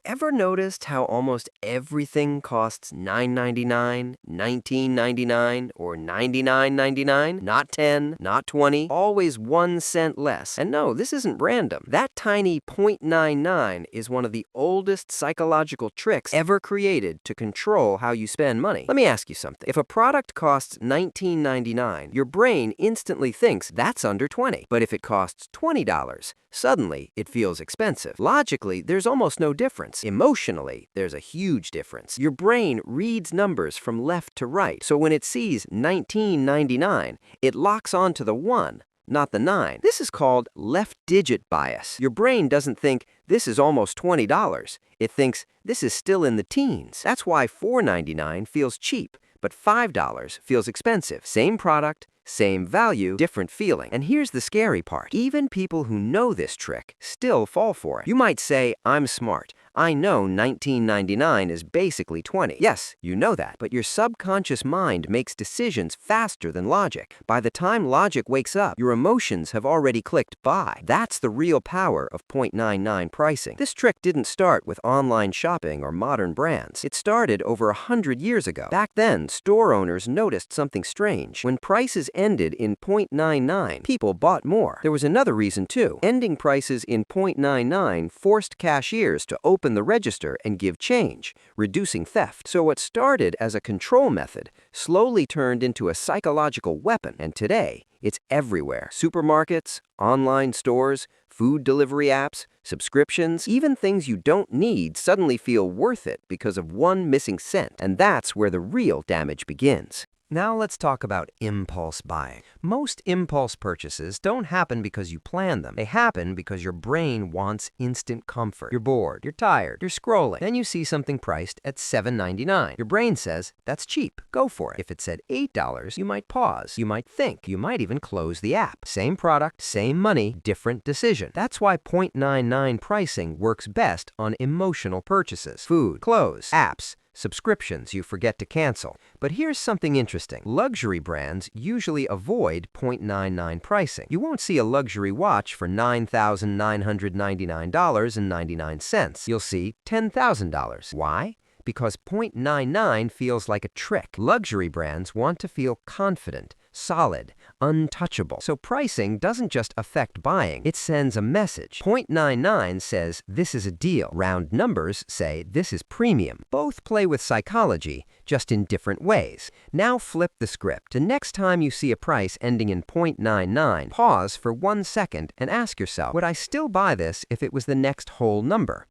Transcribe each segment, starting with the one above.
Ever noticed how almost everything costs $9.99, $19.99, or $99.99? Not 10, not 20, always 1 cent less. And no, this isn't random. That tiny .99 is one of the oldest psychological tricks ever created to control how you spend money. Let me ask you something. If a product costs $19.99, your brain instantly thinks that's under 20. But if it costs $20, suddenly it feels expensive. Logically, there's almost no difference. Emotionally, there's a huge difference. Your brain reads numbers from left to right, so when it sees $19.99, it locks onto the 1, not the 9. This is called left digit bias. Your brain doesn't think this is almost $20. It thinks this is still in the teens. That's why $4.99 feels cheap, but $5 feels expensive. Same product, same value, different feeling. And here's the scary part. Even people who know this trick still fall for it. You might say, I'm smart. I know $19.99 is basically 20. Yes, you know that, but your subconscious mind makes decisions faster than logic. By the time logic wakes up, your emotions have already clicked buy. That's the real power of .99 pricing. This trick didn't start with online shopping or modern brands. It started over 100 years ago. Back then, store owners noticed something strange. When prices ended in .99, people bought more. There was another reason too. Ending prices in .99 forced cashiers to open the register and give change, reducing theft. So what started as a control method slowly turned into a psychological weapon, and today it's everywhere. Supermarkets, online stores, food delivery apps, subscriptions, even things you don't need suddenly feel worth it because of one missing cent. And that's where the real damage begins. Now let's talk about impulse buying. Most impulse purchases don't happen because you plan them. They happen because your brain wants instant comfort. You're bored, you're tired, you're scrolling. Then you see something priced at $7.99. Your brain says, that's cheap, go for it. If it said $8, you might pause, you might think, you might even close the app. Same product, same money, different decision. That's why .99 pricing works best on emotional purchases. Food, clothes, apps, subscriptions you forget to cancel. But here's something interesting. Luxury brands usually avoid .99 pricing. You won't see a luxury watch for $9,999.99. You'll see $10,000. Why? Because .99 feels like a trick. Luxury brands want to feel confident, solid, untouchable. So pricing doesn't just affect buying, it sends a message. .99 says this is a deal. Round numbers say this is premium. Both play with psychology, just in different ways. Now flip the script. The next time you see a price ending in .99, pause for 1 second and ask yourself, would I still buy this if it was the next whole number?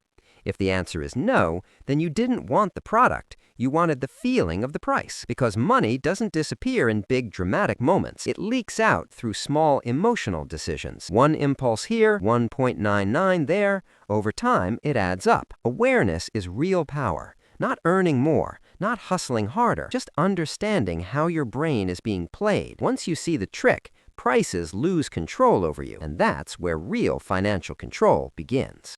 If the answer is no, then you didn't want the product. You wanted the feeling of the price. Because money doesn't disappear in big dramatic moments. It leaks out through small emotional decisions. One impulse here, 1.99 there. Over time, it adds up. Awareness is real power. Not earning more, not hustling harder, just understanding how your brain is being played. Once you see the trick, prices lose control over you. And that's where real financial control begins.